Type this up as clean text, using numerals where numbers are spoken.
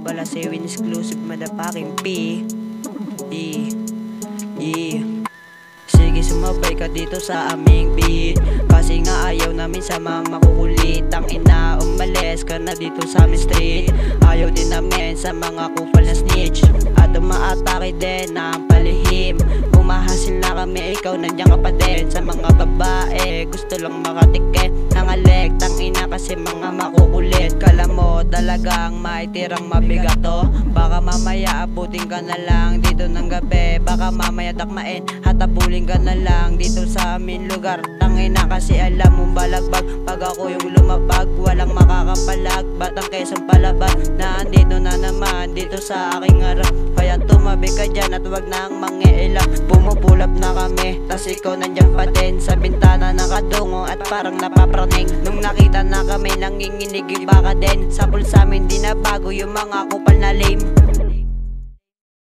pala si Win exclusive madapaking P. Sige sumabay ka dito sa aming beat, kasi nga ayaw namin sa mga makukulit. Ang ina umalis ka na dito sa aming street. Ayaw din namin sa mga kupal na snitch, at umaatake din ng palihim. Umahasil na kami, ikaw nandiyan ka pa din. Sa mga babae gusto lang makatiket ng alek. Tang ina kasi mga makukulit. Kala mo talagang may tirang mabigat to. Baka mamaya abutin ka na lang dito ng gabi. Baka mamaya dakmain hatabulin ka na lang dito sa amin lugar. Tangina kasi alam mo balagbag. Pag ako yung lumapag, walang makakapalag. Batang Quezon palabas na andito na naman dito sa aking harap. Kaya tumabi ka dyan at wag nang mangiilang. Pumupulap na kami, tas ikaw nandyan pa din sa bintana nakadungo at parang napapraning. Nung nakita na kami nanginginig baka din sa pulsa amin di na bago yung mga kupal na lame.